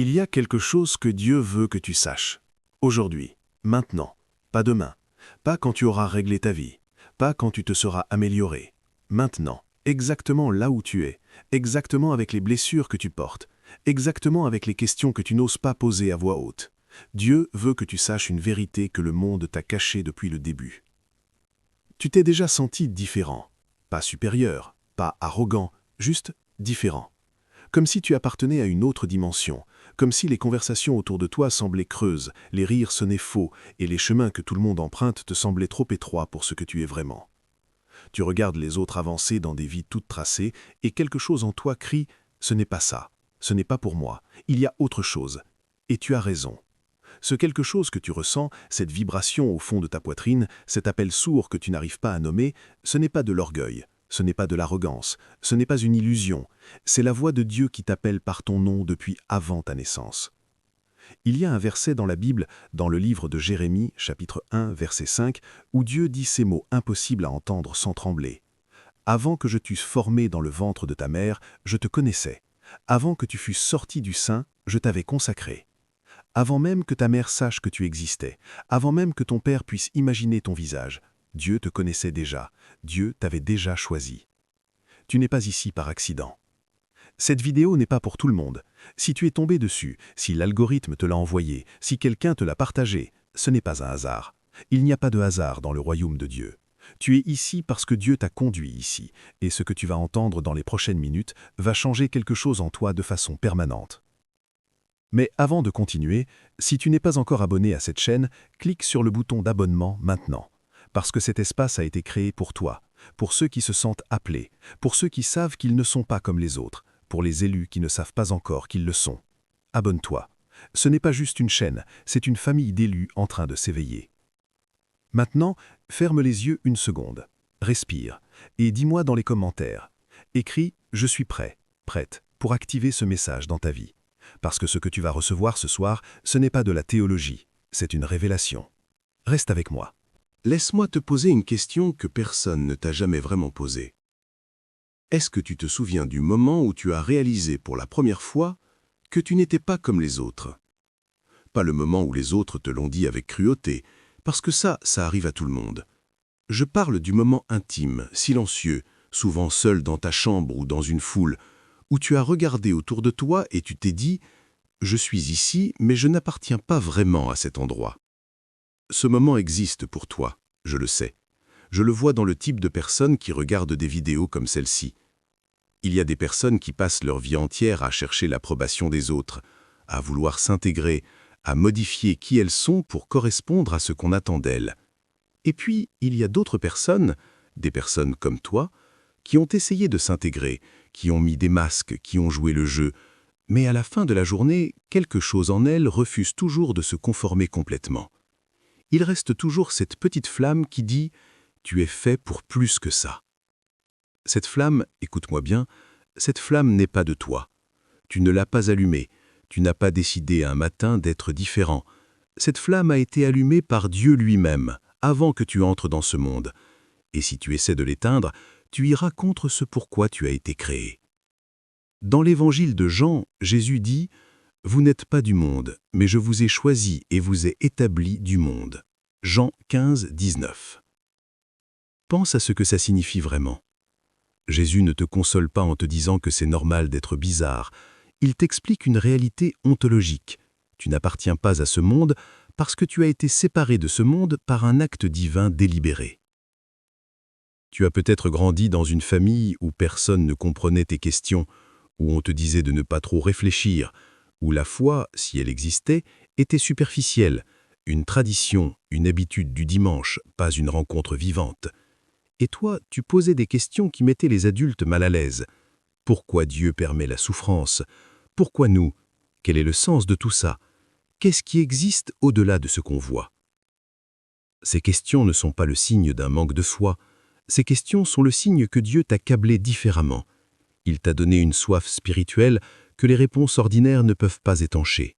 Il y a quelque chose que Dieu veut que tu saches. Aujourd'hui, maintenant, pas demain, pas quand tu auras réglé ta vie, pas quand tu te seras amélioré. Maintenant, exactement là où tu es, exactement avec les blessures que tu portes, exactement avec les questions que tu n'oses pas poser à voix haute. Dieu veut que tu saches une vérité que le monde t'a cachée depuis le début. Tu t'es déjà senti différent, pas supérieur, pas arrogant, juste différent. Comme si tu appartenais à une autre dimension, comme si les conversations autour de toi semblaient creuses, les rires sonnaient faux et les chemins que tout le monde emprunte te semblaient trop étroits pour ce que tu es vraiment. Tu regardes les autres avancer dans des vies toutes tracées et quelque chose en toi crie « ce n'est pas ça, ce n'est pas pour moi, il y a autre chose ». Et tu as raison. Ce quelque chose que tu ressens, cette vibration au fond de ta poitrine, cet appel sourd que tu n'arrives pas à nommer, ce n'est pas de l'orgueil, ce n'est pas de l'arrogance, ce n'est pas une illusion, c'est la voix de Dieu qui t'appelle par ton nom depuis avant ta naissance. Il y a un verset dans la Bible, dans le livre de Jérémie, chapitre 1, verset 5, où Dieu dit ces mots impossibles à entendre sans trembler. « Avant que je t'eusse formé dans le ventre de ta mère, je te connaissais. Avant que tu fusses sorti du sein, je t'avais consacré. Avant même que ta mère sache que tu existais, avant même que ton père puisse imaginer ton visage, Dieu te connaissait déjà, Dieu t'avait déjà choisi. Tu n'es pas ici par accident. Cette vidéo n'est pas pour tout le monde. Si tu es tombé dessus, si l'algorithme te l'a envoyé, si quelqu'un te l'a partagé, ce n'est pas un hasard. Il n'y a pas de hasard dans le royaume de Dieu. Tu es ici parce que Dieu t'a conduit ici, et ce que tu vas entendre dans les prochaines minutes va changer quelque chose en toi de façon permanente. Mais avant de continuer, si tu n'es pas encore abonné à cette chaîne, clique sur le bouton d'abonnement maintenant. Parce que cet espace a été créé pour toi, pour ceux qui se sentent appelés, pour ceux qui savent qu'ils ne sont pas comme les autres, pour les élus qui ne savent pas encore qu'ils le sont. Abonne-toi. Ce n'est pas juste une chaîne, c'est une famille d'élus en train de s'éveiller. Maintenant, ferme les yeux une seconde, respire, et dis-moi dans les commentaires. Écris « Je suis prêt, prête » pour activer ce message dans ta vie. Parce que ce que tu vas recevoir ce soir, ce n'est pas de la théologie, c'est une révélation. Reste avec moi. Laisse-moi te poser une question que personne ne t'a jamais vraiment posée. Est-ce que tu te souviens du moment où tu as réalisé pour la première fois que tu n'étais pas comme les autres? Pas le moment où les autres te l'ont dit avec cruauté, parce que ça arrive à tout le monde. Je parle du moment intime, silencieux, souvent seul dans ta chambre ou dans une foule, où tu as regardé autour de toi et tu t'es dit « Je suis ici, mais je n'appartiens pas vraiment à cet endroit ». Ce moment existe pour toi, je le sais. Je le vois dans le type de personnes qui regardent des vidéos comme celle-ci. Il y a des personnes qui passent leur vie entière à chercher l'approbation des autres, à vouloir s'intégrer, à modifier qui elles sont pour correspondre à ce qu'on attend d'elles. Et puis, il y a d'autres personnes, des personnes comme toi, qui ont essayé de s'intégrer, qui ont mis des masques, qui ont joué le jeu, mais à la fin de la journée, quelque chose en elles refuse toujours de se conformer complètement. Il reste toujours cette petite flamme qui dit « Tu es fait pour plus que ça ». Cette flamme, écoute-moi bien, cette flamme n'est pas de toi. Tu ne l'as pas allumée, tu n'as pas décidé un matin d'être différent. Cette flamme a été allumée par Dieu lui-même, avant que tu entres dans ce monde. Et si tu essaies de l'éteindre, tu iras contre ce pourquoi tu as été créé. Dans l'évangile de Jean, Jésus dit « Vous n'êtes pas du monde, mais je vous ai choisi et vous ai établi du monde ». Jean 15, 19. Pense à ce que ça signifie vraiment. Jésus ne te console pas en te disant que c'est normal d'être bizarre. Il t'explique une réalité ontologique. Tu n'appartiens pas à ce monde parce que tu as été séparé de ce monde par un acte divin délibéré. Tu as peut-être grandi dans une famille où personne ne comprenait tes questions, où on te disait de ne pas trop réfléchir, où la foi, si elle existait, était superficielle, une tradition, une habitude du dimanche, pas une rencontre vivante. Et toi, tu posais des questions qui mettaient les adultes mal à l'aise. Pourquoi Dieu permet la souffrance? Pourquoi nous? Quel est le sens de tout ça? Qu'est-ce qui existe au-delà de ce qu'on voit? Ces questions ne sont pas le signe d'un manque de foi. Ces questions sont le signe que Dieu t'a câblé différemment. Il t'a donné une soif spirituelle que les réponses ordinaires ne peuvent pas étancher.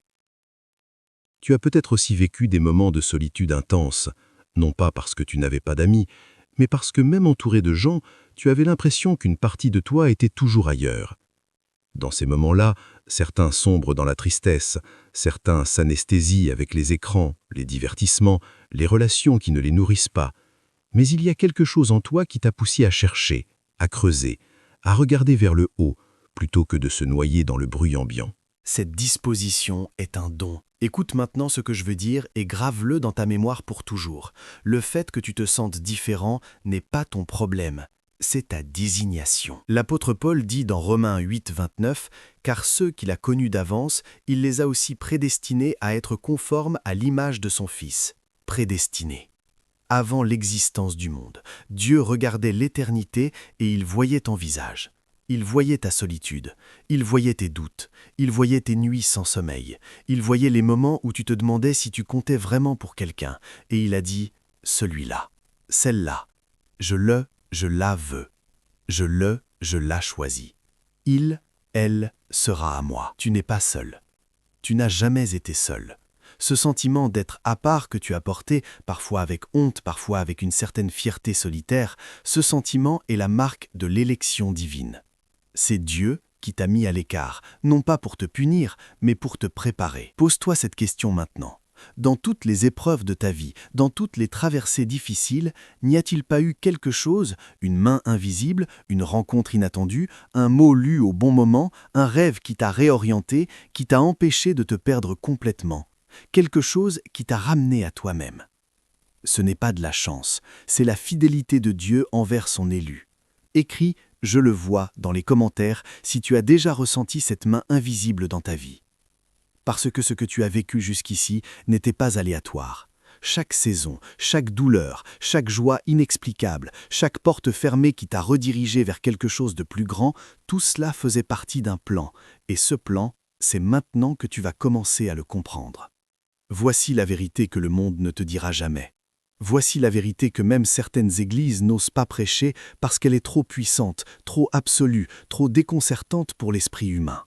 Tu as peut-être aussi vécu des moments de solitude intense, non pas parce que tu n'avais pas d'amis, mais parce que même entouré de gens, tu avais l'impression qu'une partie de toi était toujours ailleurs. Dans ces moments-là, Certains sombrent dans la tristesse, certains s'anesthésient avec les écrans, les divertissements, les relations qui ne les nourrissent pas. Mais il y a quelque chose en toi qui t'a poussé à chercher, à creuser, à regarder vers le haut, plutôt que de se noyer dans le bruit ambiant. Cette disposition est un don. Écoute maintenant ce que je veux dire et grave-le dans ta mémoire pour toujours. Le fait que tu te sentes différent n'est pas ton problème, c'est ta désignation. L'apôtre Paul dit dans Romains 8, 29, « Car ceux qu'il a connus d'avance, il les a aussi prédestinés à être conformes à l'image de son Fils. » Prédestinés. Avant l'existence du monde, Dieu regardait l'éternité et il voyait ton visage. Il voyait ta solitude, il voyait tes doutes, il voyait tes nuits sans sommeil, il voyait les moments où tu te demandais si tu comptais vraiment pour quelqu'un, et il a dit « celui-là, celle-là, je la veux, je la choisis. Elle sera à moi. » Tu n'es pas seul. Tu n'as jamais été seul. Ce sentiment d'être à part que tu as porté, parfois avec honte, parfois avec une certaine fierté solitaire, ce sentiment est la marque de l'élection divine. C'est Dieu qui t'a mis à l'écart, non pas pour te punir, mais pour te préparer. Pose-toi cette question maintenant. Dans toutes les épreuves de ta vie, dans toutes les traversées difficiles, n'y a-t-il pas eu quelque chose, une main invisible, une rencontre inattendue, un mot lu au bon moment, un rêve qui t'a réorienté, qui t'a empêché de te perdre complètement, quelque chose qui t'a ramené à toi-même? Ce n'est pas de la chance, c'est la fidélité de Dieu envers son élu. Écris « Je le vois » dans les commentaires si tu as déjà ressenti cette main invisible dans ta vie. Parce que ce que tu as vécu jusqu'ici n'était pas aléatoire. Chaque saison, chaque douleur, chaque joie inexplicable, chaque porte fermée qui t'a redirigé vers quelque chose de plus grand, tout cela faisait partie d'un plan. Et ce plan, c'est maintenant que tu vas commencer à le comprendre. Voici la vérité que le monde ne te dira jamais. Voici la vérité que même certaines églises n'osent pas prêcher parce qu'elle est trop puissante, trop absolue, trop déconcertante pour l'esprit humain.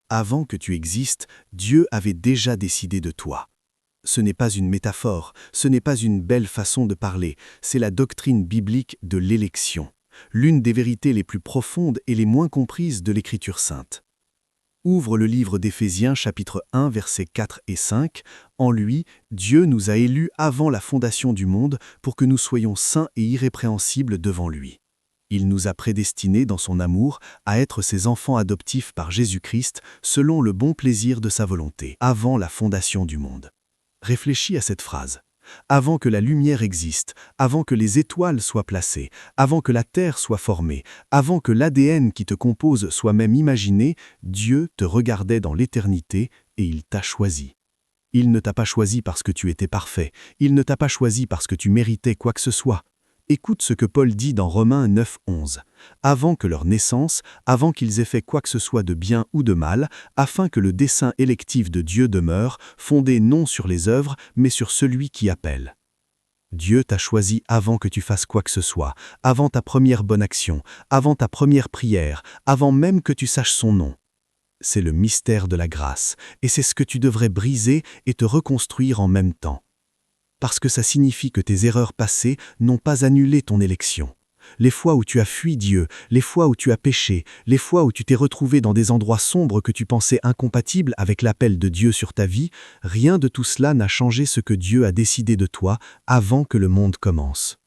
Avant que tu existes, Dieu avait déjà décidé de toi. Ce n'est pas une métaphore, ce n'est pas une belle façon de parler, c'est la doctrine biblique de l'élection, l'une des vérités les plus profondes et les moins comprises de l'Écriture sainte. Ouvre le livre d'Éphésiens chapitre 1 versets 4 et 5. En lui, Dieu nous a élus avant la fondation du monde pour que nous soyons saints et irrépréhensibles devant lui. Il nous a prédestinés dans son amour à être ses enfants adoptifs par Jésus-Christ selon le bon plaisir de sa volonté, avant la fondation du monde. Réfléchis à cette phrase. Avant que la lumière existe, avant que les étoiles soient placées, avant que la terre soit formée, avant que l'ADN qui te compose soit même imaginé, Dieu te regardait dans l'éternité et il t'a choisi. Il ne t'a pas choisi parce que tu étais parfait, il ne t'a pas choisi parce que tu méritais quoi que ce soit. Écoute ce que Paul dit dans Romains 9, 11. « Avant que leur naissance, avant qu'ils aient fait quoi que ce soit de bien ou de mal, afin que le dessein électif de Dieu demeure, fondé non sur les œuvres, mais sur celui qui appelle. » Dieu t'a choisi avant que tu fasses quoi que ce soit, avant ta première bonne action, avant ta première prière, avant même que tu saches son nom. C'est le mystère de la grâce, et c'est ce que tu devrais briser et te reconstruire en même temps. Parce que ça signifie que tes erreurs passées n'ont pas annulé ton élection. Les fois où tu as fui Dieu, les fois où tu as péché, les fois où tu t'es retrouvé dans des endroits sombres que tu pensais incompatibles avec l'appel de Dieu sur ta vie, rien de tout cela n'a changé ce que Dieu a décidé de toi avant que le monde commence.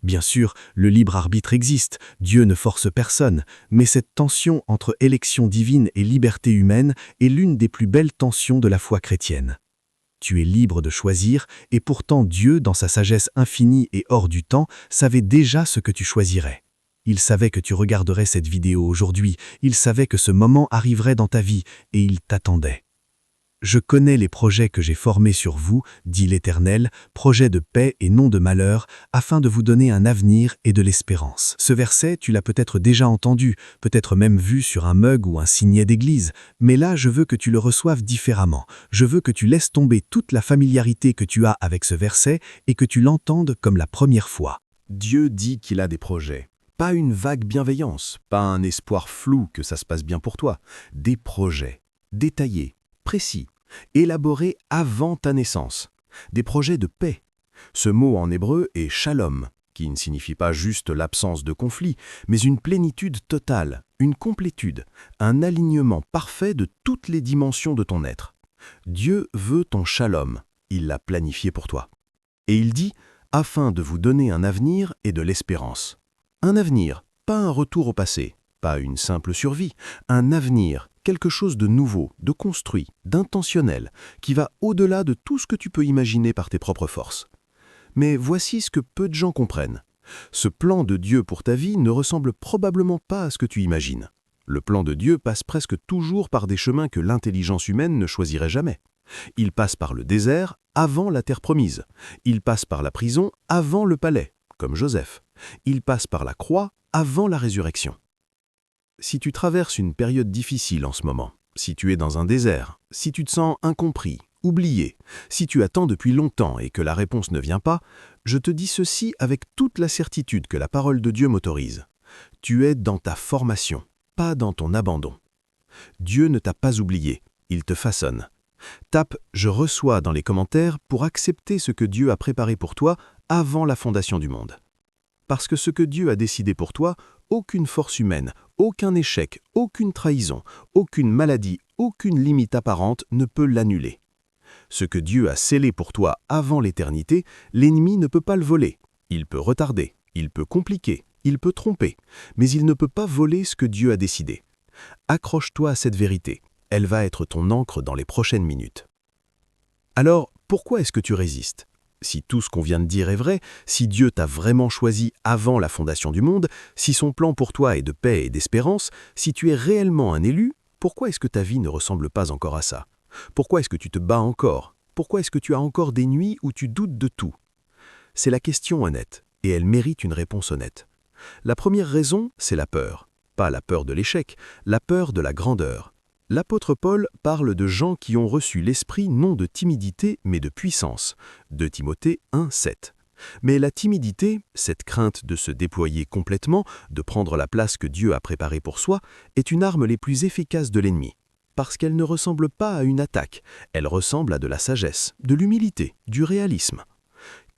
Bien sûr, le libre arbitre existe, Dieu ne force personne, mais cette tension entre élection divine et liberté humaine est l'une des plus belles tensions de la foi chrétienne. Tu es libre de choisir, et pourtant Dieu, dans sa sagesse infinie et hors du temps, savait déjà ce que tu choisirais. Il savait que tu regarderais cette vidéo aujourd'hui, il savait que ce moment arriverait dans ta vie, et il t'attendait. Je connais les projets que j'ai formés sur vous, dit l'Éternel, projets de paix et non de malheur, afin de vous donner un avenir et de l'espérance. Ce verset, tu l'as peut-être déjà entendu, peut-être même vu sur un mug ou un signet d'église, mais là, je veux que tu le reçoives différemment. Je veux que tu laisses tomber toute la familiarité que tu as avec ce verset et que tu l'entendes comme la première fois. Dieu dit qu'il a des projets. Pas une vague bienveillance, pas un espoir flou que ça se passe bien pour toi. Des projets, détaillés, précis, élaborés avant ta naissance. Des projets de paix. Ce mot en hébreu est shalom, qui ne signifie pas juste l'absence de conflit, mais une plénitude totale, une complétude, un alignement parfait de toutes les dimensions de ton être. Dieu veut ton shalom, il l'a planifié pour toi. Et il dit, afin de vous donner un avenir et de l'espérance. Un avenir, pas un retour au passé, pas une simple survie, un avenir, quelque chose de nouveau, de construit, d'intentionnel, qui va au-delà de tout ce que tu peux imaginer par tes propres forces. Mais voici ce que peu de gens comprennent. Ce plan de Dieu pour ta vie ne ressemble probablement pas à ce que tu imagines. Le plan de Dieu passe presque toujours par des chemins que l'intelligence humaine ne choisirait jamais. Il passe par le désert avant la terre promise. Il passe par la prison avant le palais, comme Joseph. Il passe par la croix avant la résurrection. Si tu traverses une période difficile en ce moment, si tu es dans un désert, si tu te sens incompris, oublié, si tu attends depuis longtemps et que la réponse ne vient pas, je te dis ceci avec toute la certitude que la parole de Dieu m'autorise. Tu es dans ta formation, pas dans ton abandon. Dieu ne t'a pas oublié, il te façonne. Tape « Je reçois » dans les commentaires pour accepter ce que Dieu a préparé pour toi avant la fondation du monde. Parce que ce que Dieu a décidé pour toi, aucune force humaine, aucun échec, aucune trahison, aucune maladie, aucune limite apparente ne peut l'annuler. Ce que Dieu a scellé pour toi avant l'éternité, l'ennemi ne peut pas le voler. Il peut retarder, il peut compliquer, il peut tromper, mais il ne peut pas voler ce que Dieu a décidé. Accroche-toi à cette vérité. Elle va être ton encre dans les prochaines minutes. Alors, pourquoi est-ce que tu résistes? Si tout ce qu'on vient de dire est vrai, si Dieu t'a vraiment choisi avant la fondation du monde, si son plan pour toi est de paix et d'espérance, si tu es réellement un élu, pourquoi est-ce que ta vie ne ressemble pas encore à ça? Pourquoi est-ce que tu te bats encore? Pourquoi est-ce que tu as encore des nuits où tu doutes de tout? C'est la question honnête, et elle mérite une réponse honnête. La première raison, c'est la peur. Pas la peur de l'échec, la peur de la grandeur. L'apôtre Paul parle de gens qui ont reçu l'esprit non de timidité mais de puissance. 2 Timothée 1,7. Mais la timidité, cette crainte de se déployer complètement, de prendre la place que Dieu a préparée pour soi, est une arme les plus efficaces de l'ennemi. Parce qu'elle ne ressemble pas à une attaque, elle ressemble à de la sagesse, de l'humilité, du réalisme.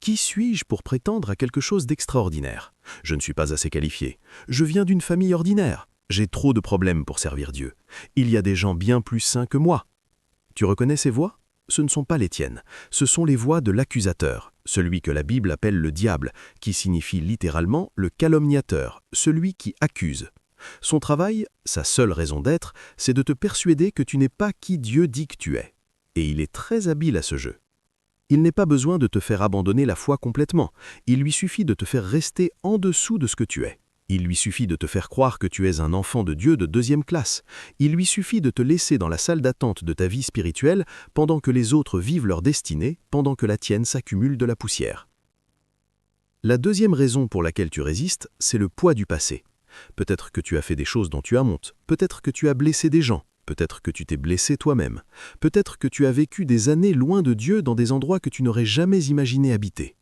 Qui suis-je pour prétendre à quelque chose d'extraordinaire? Je ne suis pas assez qualifié. Je viens d'une famille ordinaire. J'ai trop de problèmes pour servir Dieu. Il y a des gens bien plus saints que moi. Tu reconnais ces voix? Ce ne sont pas les tiennes. Ce sont les voix de l'accusateur, celui que la Bible appelle le diable, qui signifie littéralement le calomniateur, celui qui accuse. Son travail, sa seule raison d'être, c'est de te persuader que tu n'es pas qui Dieu dit que tu es. Et il est très habile à ce jeu. Il n'est pas besoin de te faire abandonner la foi complètement. Il lui suffit de te faire rester en dessous de ce que tu es. Il lui suffit de te faire croire que tu es un enfant de Dieu de 2e classe. Il lui suffit de te laisser dans la salle d'attente de ta vie spirituelle pendant que les autres vivent leur destinée, pendant que la tienne s'accumule de la poussière. La deuxième raison pour laquelle tu résistes, c'est le poids du passé. Peut-être que tu as fait des choses dont tu as honte, peut-être que tu as blessé des gens, peut-être que tu t'es blessé toi-même, peut-être que tu as vécu des années loin de Dieu dans des endroits que tu n'aurais jamais imaginé habiter.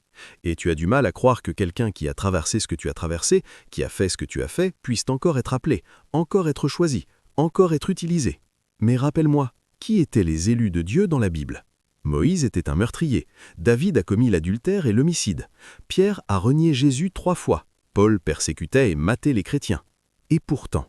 Et tu as du mal à croire que quelqu'un qui a traversé ce que tu as traversé, qui a fait ce que tu as fait, puisse encore être appelé, encore être choisi, encore être utilisé. Mais rappelle-moi, qui étaient les élus de Dieu dans la Bible? Moïse était un meurtrier, David a commis l'adultère et l'homicide, Pierre a renié Jésus 3 fois, Paul persécutait et matait les chrétiens. Et pourtant,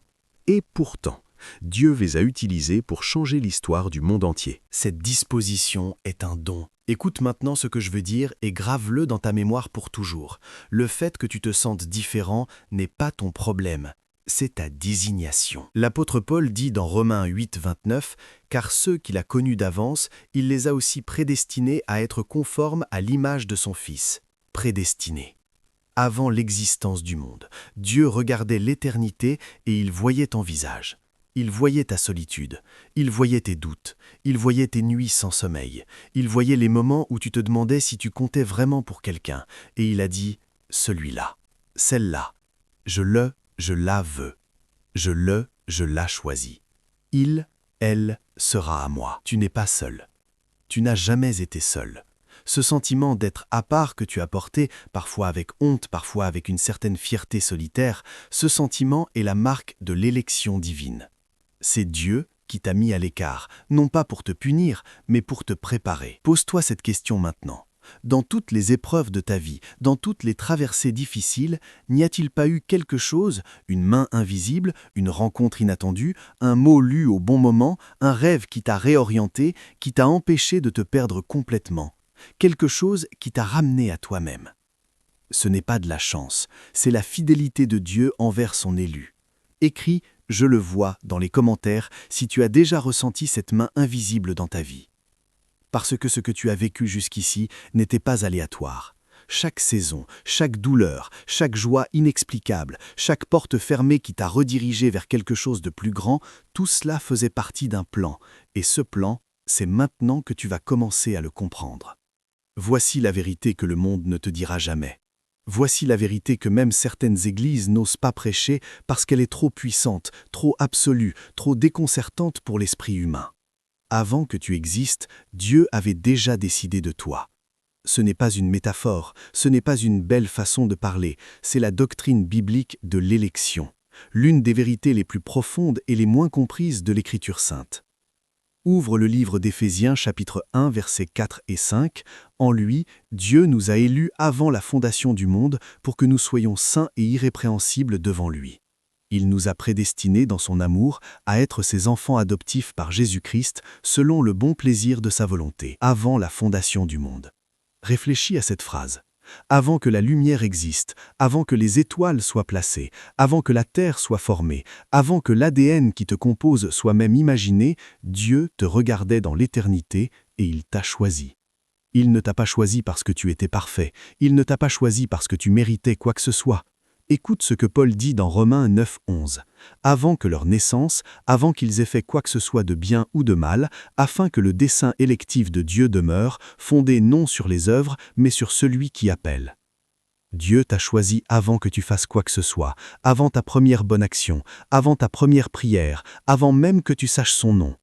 Dieu les a utilisés pour changer l'histoire du monde entier. Cette disposition est un don. Écoute maintenant ce que je veux dire et grave-le dans ta mémoire pour toujours. Le fait que tu te sentes différent n'est pas ton problème, c'est ta désignation. L'apôtre Paul dit dans Romains 8, 29 « Car ceux qu'il a connus d'avance, il les a aussi prédestinés à être conformes à l'image de son Fils. » Prédestinés. Avant l'existence du monde, Dieu regardait l'éternité et il voyait ton visage. Il voyait ta solitude, il voyait tes doutes, il voyait tes nuits sans sommeil, il voyait les moments où tu te demandais si tu comptais vraiment pour quelqu'un, et il a dit « celui-là, celle-là, je la veux, je la choisis. Il, elle sera à moi. Tu n'es pas seul. Tu n'as jamais été seul. Ce sentiment d'être à part que tu as porté, parfois avec honte, parfois avec une certaine fierté solitaire, ce sentiment est la marque de l'élection divine. C'est Dieu qui t'a mis à l'écart, non pas pour te punir, mais pour te préparer. Pose-toi cette question maintenant. Dans toutes les épreuves de ta vie, dans toutes les traversées difficiles, n'y a-t-il pas eu quelque chose, une main invisible, une rencontre inattendue, un mot lu au bon moment, un rêve qui t'a réorienté, qui t'a empêché de te perdre complètement, quelque chose qui t'a ramené à toi-même? Ce n'est pas de la chance, c'est la fidélité de Dieu envers son élu. Écris « Je le vois » dans les commentaires si tu as déjà ressenti cette main invisible dans ta vie. Parce que ce que tu as vécu jusqu'ici n'était pas aléatoire. Chaque saison, chaque douleur, chaque joie inexplicable, chaque porte fermée qui t'a redirigé vers quelque chose de plus grand, tout cela faisait partie d'un plan. Et ce plan, c'est maintenant que tu vas commencer à le comprendre. Voici la vérité que le monde ne te dira jamais. Voici la vérité que même certaines églises n'osent pas prêcher parce qu'elle est trop puissante, trop absolue, trop déconcertante pour l'esprit humain. Avant que tu existes, Dieu avait déjà décidé de toi. Ce n'est pas une métaphore, ce n'est pas une belle façon de parler, c'est la doctrine biblique de l'élection, l'une des vérités les plus profondes et les moins comprises de l'Écriture sainte. Ouvre le livre d'Éphésiens chapitre 1 versets 4 et 5. En lui, Dieu nous a élus avant la fondation du monde pour que nous soyons saints et irrépréhensibles devant lui. Il nous a prédestinés dans son amour à être ses enfants adoptifs par Jésus-Christ selon le bon plaisir de sa volonté, avant la fondation du monde. Réfléchis à cette phrase. Avant que la lumière existe, avant que les étoiles soient placées, avant que la terre soit formée, avant que l'ADN qui te compose soit même imaginé, Dieu te regardait dans l'éternité et il t'a choisi. Il ne t'a pas choisi parce que tu étais parfait, il ne t'a pas choisi parce que tu méritais quoi que ce soit. Écoute ce que Paul dit dans Romains 9, 11. Avant que leur naissance, avant qu'ils aient fait quoi que ce soit de bien ou de mal, afin que le dessein électif de Dieu demeure, fondé non sur les œuvres, mais sur celui qui appelle. Dieu t'a choisi avant que tu fasses quoi que ce soit, avant ta première bonne action, avant ta première prière, avant même que tu saches son nom.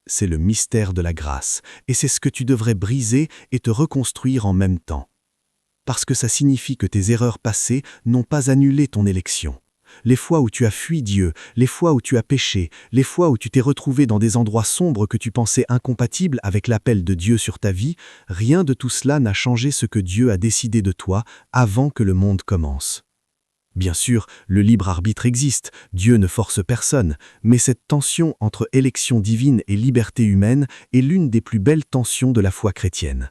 C'est le mystère de la grâce, et c'est ce que tu devrais briser et te reconstruire en même temps. Parce que ça signifie que tes erreurs passées n'ont pas annulé ton élection. Les fois où tu as fui Dieu, les fois où tu as péché, les fois où tu t'es retrouvé dans des endroits sombres que tu pensais incompatibles avec l'appel de Dieu sur ta vie, rien de tout cela n'a changé ce que Dieu a décidé de toi avant que le monde commence. Bien sûr, le libre arbitre existe, Dieu ne force personne, mais cette tension entre élection divine et liberté humaine est l'une des plus belles tensions de la foi chrétienne.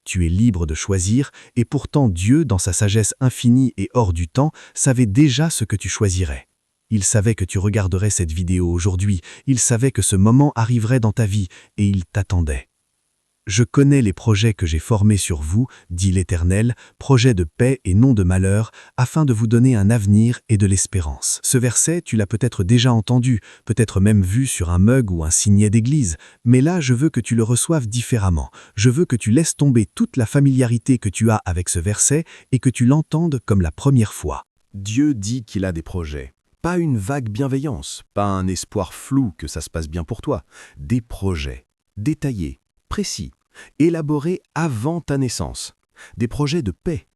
Tu es libre de choisir, et pourtant Dieu, dans sa sagesse infinie et hors du temps, savait déjà ce que tu choisirais. Il savait que tu regarderais cette vidéo aujourd'hui, il savait que ce moment arriverait dans ta vie, et il t'attendait. Je connais les projets que j'ai formés sur vous, dit l'Éternel, projets de paix et non de malheur, afin de vous donner un avenir et de l'espérance. Ce verset, tu l'as peut-être déjà entendu, peut-être même vu sur un mug ou un signet d'église, mais là, je veux que tu le reçoives différemment. Je veux que tu laisses tomber toute la familiarité que tu as avec ce verset et que tu l'entendes comme la première fois. Dieu dit qu'il a des projets. Pas une vague bienveillance, pas un espoir flou que ça se passe bien pour toi. Des projets, détaillés, précis, élaborés avant ta naissance. Des projets de paix.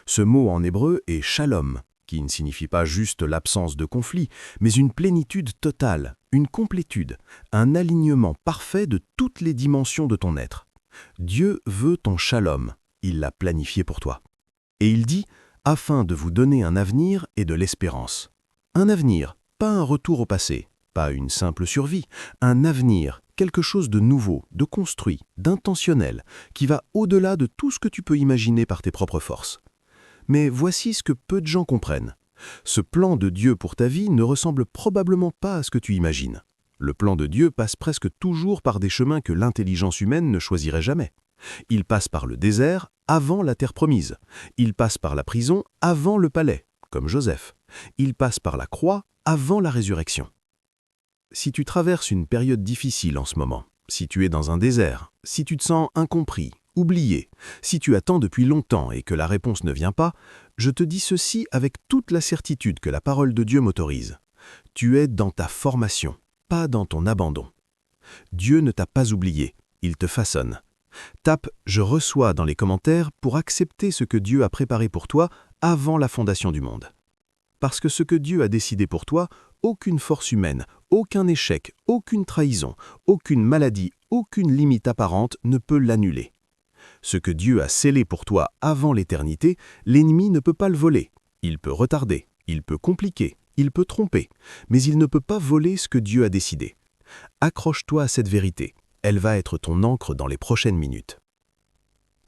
Ce mot en hébreu est shalom, qui ne signifie pas juste l'absence de conflit, mais une plénitude totale, une complétude, un alignement parfait de toutes les dimensions de ton être. Dieu veut ton shalom, il l'a planifié pour toi. Et il dit, afin de vous donner un avenir et de l'espérance. Un avenir, pas un retour au passé, pas une simple survie, un avenir, quelque chose de nouveau, de construit, d'intentionnel, qui va au-delà de tout ce que tu peux imaginer par tes propres forces. Mais voici ce que peu de gens comprennent. Ce plan de Dieu pour ta vie ne ressemble probablement pas à ce que tu imagines. Le plan de Dieu passe presque toujours par des chemins que l'intelligence humaine ne choisirait jamais. Il passe par le désert avant la terre promise. Il passe par la prison avant le palais, comme Joseph. Il passe par la croix avant la résurrection. Si tu traverses une période difficile en ce moment, si tu es dans un désert, si tu te sens incompris, oublié, si tu attends depuis longtemps et que la réponse ne vient pas, je te dis ceci avec toute la certitude que la parole de Dieu m'autorise. Tu es dans ta formation, pas dans ton abandon. Dieu ne t'a pas oublié, il te façonne. Tape « Je reçois » dans les commentaires pour accepter ce que Dieu a préparé pour toi avant la fondation du monde. Parce que ce que Dieu a décidé pour toi, aucune force humaine, aucun échec, aucune trahison, aucune maladie, aucune limite apparente ne peut l'annuler. Ce que Dieu a scellé pour toi avant l'éternité, l'ennemi ne peut pas le voler. Il peut retarder, il peut compliquer, il peut tromper, mais il ne peut pas voler ce que Dieu a décidé. Accroche-toi à cette vérité. Elle va être ton encre dans les prochaines minutes.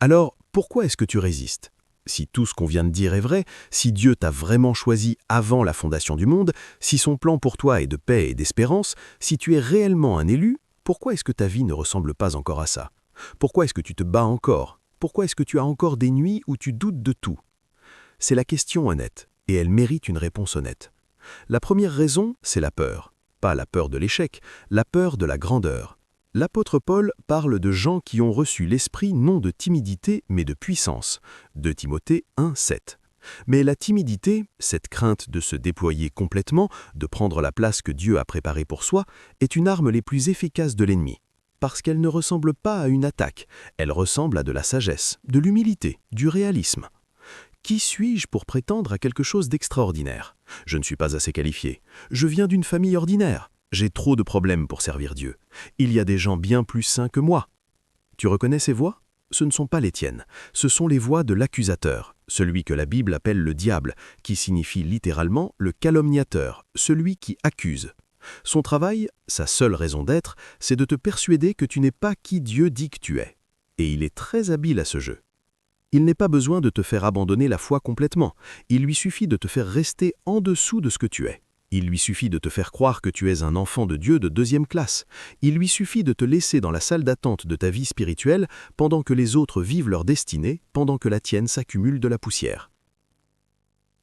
Alors, pourquoi est-ce que tu résistes? Si tout ce qu'on vient de dire est vrai, si Dieu t'a vraiment choisi avant la fondation du monde, si son plan pour toi est de paix et d'espérance, si tu es réellement un élu, pourquoi est-ce que ta vie ne ressemble pas encore à ça? Pourquoi est-ce que tu te bats encore? Pourquoi est-ce que tu as encore des nuits où tu doutes de tout? C'est la question honnête, et elle mérite une réponse honnête. La première raison, c'est la peur. Pas la peur de l'échec, la peur de la grandeur. L'apôtre Paul parle de gens qui ont reçu l'esprit non de timidité mais de puissance. 2 Timothée 1,7. Mais la timidité, cette crainte de se déployer complètement, de prendre la place que Dieu a préparée pour soi, est une arme les plus efficaces de l'ennemi. Parce qu'elle ne ressemble pas à une attaque, elle ressemble à de la sagesse, de l'humilité, du réalisme. Qui suis-je pour prétendre à quelque chose d'extraordinaire? Je ne suis pas assez qualifié. Je viens d'une famille ordinaire. J'ai trop de problèmes pour servir Dieu. Il y a des gens bien plus saints que moi. Tu reconnais ces voix? Ce ne sont pas les tiennes. Ce sont les voix de l'accusateur, celui que la Bible appelle le diable, qui signifie littéralement le calomniateur, celui qui accuse. Son travail, sa seule raison d'être, c'est de te persuader que tu n'es pas qui Dieu dit que tu es. Et il est très habile à ce jeu. Il n'est pas besoin de te faire abandonner la foi complètement. Il lui suffit de te faire rester en dessous de ce que tu es. Il lui suffit de te faire croire que tu es un enfant de Dieu de 2e classe. Il lui suffit de te laisser dans la salle d'attente de ta vie spirituelle pendant que les autres vivent leur destinée, pendant que la tienne s'accumule de la poussière.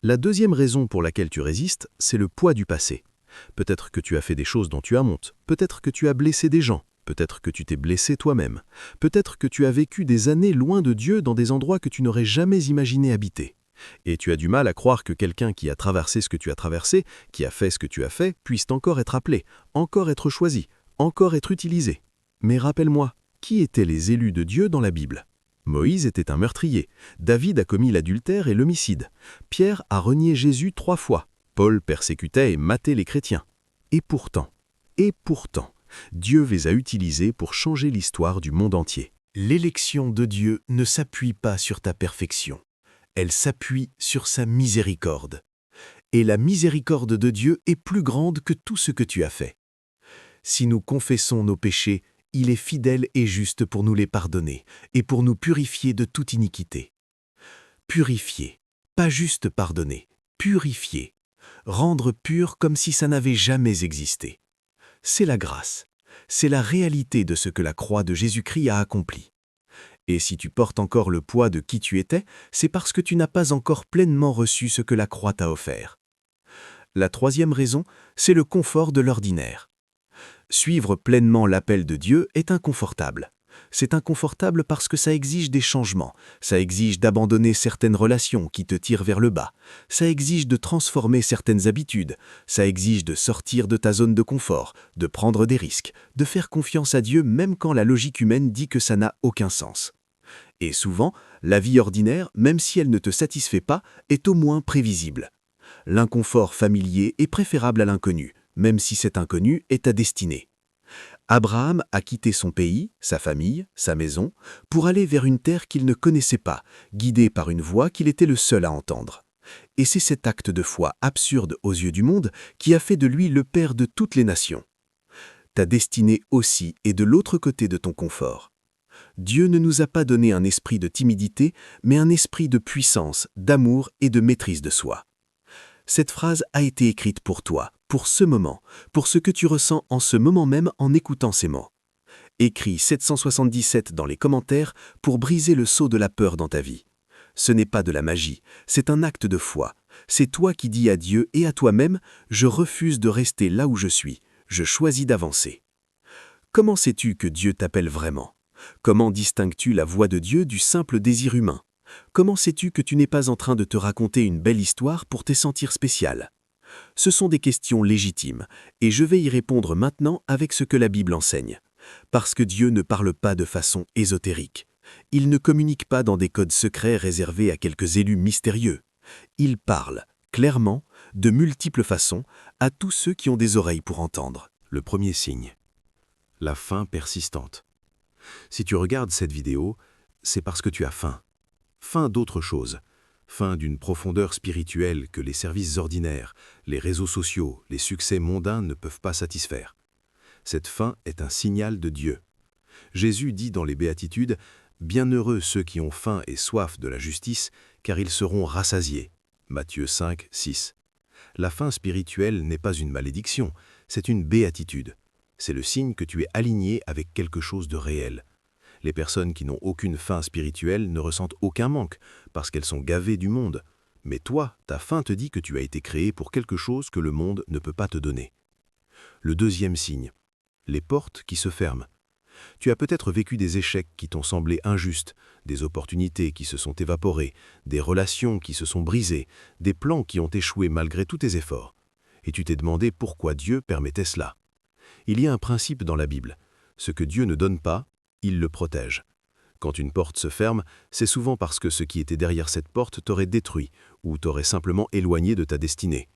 La deuxième raison pour laquelle tu résistes, c'est le poids du passé. Peut-être que tu as fait des choses dont tu as honte, peut-être que tu as blessé des gens, peut-être que tu t'es blessé toi-même, peut-être que tu as vécu des années loin de Dieu dans des endroits que tu n'aurais jamais imaginé habiter. Et tu as du mal à croire que quelqu'un qui a traversé ce que tu as traversé, qui a fait ce que tu as fait, puisse encore être appelé, encore être choisi, encore être utilisé. Mais rappelle-moi, qui étaient les élus de Dieu dans la Bible? Moïse était un meurtrier, David a commis l'adultère et l'homicide, Pierre a renié Jésus 3 fois, Paul persécutait et matait les chrétiens. Et pourtant, Dieu les a utilisés pour changer l'histoire du monde entier. L'élection de Dieu ne s'appuie pas sur ta perfection. Elle s'appuie sur sa miséricorde. Et la miséricorde de Dieu est plus grande que tout ce que tu as fait. Si nous confessons nos péchés, il est fidèle et juste pour nous les pardonner et pour nous purifier de toute iniquité. Purifier, pas juste pardonner, purifier. Rendre pur comme si ça n'avait jamais existé. C'est la grâce, c'est la réalité de ce que la croix de Jésus-Christ a accompli. Et si tu portes encore le poids de qui tu étais, c'est parce que tu n'as pas encore pleinement reçu ce que la croix t'a offert. La troisième raison, c'est le confort de l'ordinaire. Suivre pleinement l'appel de Dieu est inconfortable. C'est inconfortable parce que ça exige des changements, ça exige d'abandonner certaines relations qui te tirent vers le bas, ça exige de transformer certaines habitudes, ça exige de sortir de ta zone de confort, de prendre des risques, de faire confiance à Dieu même quand la logique humaine dit que ça n'a aucun sens. Et souvent, la vie ordinaire, même si elle ne te satisfait pas, est au moins prévisible. L'inconfort familier est préférable à l'inconnu, même si cet inconnu est ta destinée. Abraham a quitté son pays, sa famille, sa maison, pour aller vers une terre qu'il ne connaissait pas, guidé par une voix qu'il était le seul à entendre. Et c'est cet acte de foi absurde aux yeux du monde qui a fait de lui le père de toutes les nations. Ta destinée aussi est de l'autre côté de ton confort. Dieu ne nous a pas donné un esprit de timidité, mais un esprit de puissance, d'amour et de maîtrise de soi. Cette phrase a été écrite pour toi, pour ce moment, pour ce que tu ressens en ce moment même en écoutant ces mots. Écris 777 dans les commentaires pour briser le sceau de la peur dans ta vie. Ce n'est pas de la magie, c'est un acte de foi. C'est toi qui dis à Dieu et à toi-même « Je refuse de rester là où je suis, je choisis d'avancer ». Comment sais-tu que Dieu t'appelle vraiment? Comment distingues-tu la voix de Dieu du simple désir humain? Comment sais-tu que tu n'es pas en train de te raconter une belle histoire pour te sentir spécial? Ce sont des questions légitimes, et je vais y répondre maintenant avec ce que la Bible enseigne. Parce que Dieu ne parle pas de façon ésotérique. Il ne communique pas dans des codes secrets réservés à quelques élus mystérieux. Il parle, clairement, de multiples façons, à tous ceux qui ont des oreilles pour entendre. Le premier signe. La faim persistante. Si tu regardes cette vidéo, c'est parce que tu as faim. Faim d'autre chose. Faim d'une profondeur spirituelle que les services ordinaires, les réseaux sociaux, les succès mondains ne peuvent pas satisfaire. Cette faim est un signal de Dieu. Jésus dit dans les Béatitudes « Bienheureux ceux qui ont faim et soif de la justice, car ils seront rassasiés. » Matthieu 5, 6. La faim spirituelle n'est pas une malédiction, c'est une béatitude. C'est le signe que tu es aligné avec quelque chose de réel. Les personnes qui n'ont aucune faim spirituelle ne ressentent aucun manque, parce qu'elles sont gavées du monde. Mais toi, ta faim te dit que tu as été créé pour quelque chose que le monde ne peut pas te donner. Le deuxième signe, les portes qui se ferment. Tu as peut-être vécu des échecs qui t'ont semblé injustes, des opportunités qui se sont évaporées, des relations qui se sont brisées, des plans qui ont échoué malgré tous tes efforts. Et tu t'es demandé pourquoi Dieu permettait cela. Il y a un principe dans la Bible. Ce que Dieu ne donne pas, il le protège. Quand une porte se ferme, c'est souvent parce que ce qui était derrière cette porte t'aurait détruit ou t'aurait simplement éloigné de ta destinée.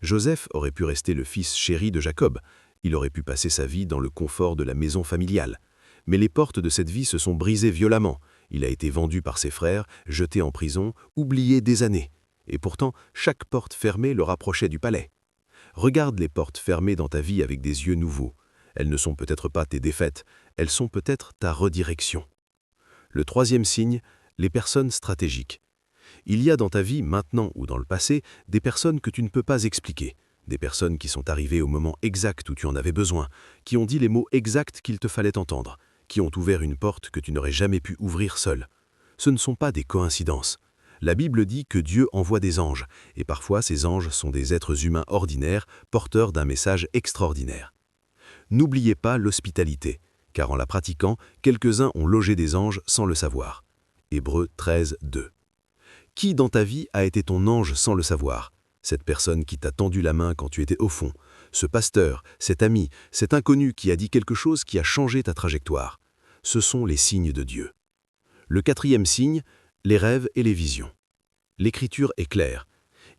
Joseph aurait pu rester le fils chéri de Jacob. Il aurait pu passer sa vie dans le confort de la maison familiale. Mais les portes de cette vie se sont brisées violemment. Il a été vendu par ses frères, jeté en prison, oublié des années. Et pourtant, chaque porte fermée le rapprochait du palais. Regarde les portes fermées dans ta vie avec des yeux nouveaux. Elles ne sont peut-être pas tes défaites, elles sont peut-être ta redirection. Le troisième signe, les personnes stratégiques. Il y a dans ta vie, maintenant ou dans le passé, des personnes que tu ne peux pas expliquer. Des personnes qui sont arrivées au moment exact où tu en avais besoin, qui ont dit les mots exacts qu'il te fallait entendre, qui ont ouvert une porte que tu n'aurais jamais pu ouvrir seul. Ce ne sont pas des coïncidences. La Bible dit que Dieu envoie des anges, et parfois ces anges sont des êtres humains ordinaires, porteurs d'un message extraordinaire. N'oubliez pas l'hospitalité, car en la pratiquant, quelques-uns ont logé des anges sans le savoir. Hébreux 13, 2. Qui dans ta vie a été ton ange sans le savoir ? Cette personne qui t'a tendu la main quand tu étais au fond, ce pasteur, cet ami, cet inconnu qui a dit quelque chose qui a changé ta trajectoire. Ce sont les signes de Dieu. Le quatrième signe, les rêves et les visions. L'Écriture est claire.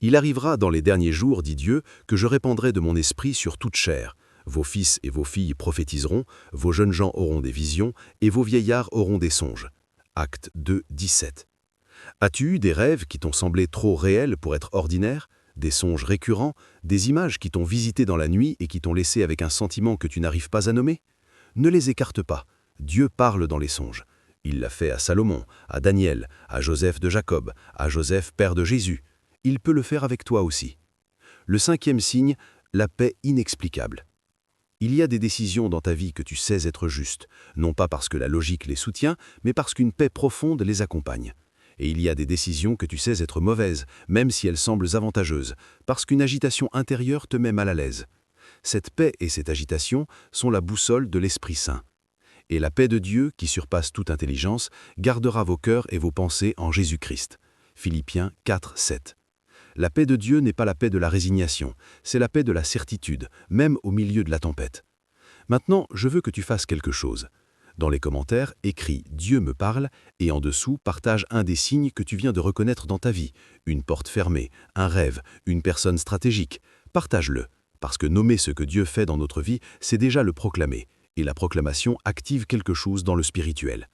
Il arrivera dans les derniers jours, dit Dieu, que je répandrai de mon esprit sur toute chair. Vos fils et vos filles prophétiseront, vos jeunes gens auront des visions, et vos vieillards auront des songes. Actes 2, 17. As-tu eu des rêves qui t'ont semblé trop réels pour être ordinaires ? Des songes récurrents, des images qui t'ont visité dans la nuit et qui t'ont laissé avec un sentiment que tu n'arrives pas à nommer? Ne les écarte pas. Dieu parle dans les songes. Il l'a fait à Salomon, à Daniel, à Joseph de Jacob, à Joseph, père de Jésus. Il peut le faire avec toi aussi. Le cinquième signe, la paix inexplicable. Il y a des décisions dans ta vie que tu sais être justes, non pas parce que la logique les soutient, mais parce qu'une paix profonde les accompagne. Et il y a des décisions que tu sais être mauvaises, même si elles semblent avantageuses, parce qu'une agitation intérieure te met mal à l'aise. Cette paix et cette agitation sont la boussole de l'Esprit Saint. Et la paix de Dieu, qui surpasse toute intelligence, gardera vos cœurs et vos pensées en Jésus-Christ. Philippiens 4, 7. La paix de Dieu n'est pas la paix de la résignation, c'est la paix de la certitude, même au milieu de la tempête. Maintenant, je veux que tu fasses quelque chose. Dans les commentaires, écris « Dieu me parle » et en dessous, partage un des signes que tu viens de reconnaître dans ta vie. Une porte fermée, un rêve, une personne stratégique. Partage-le, parce que nommer ce que Dieu fait dans notre vie, c'est déjà le proclamer. Et la proclamation active quelque chose dans le spirituel.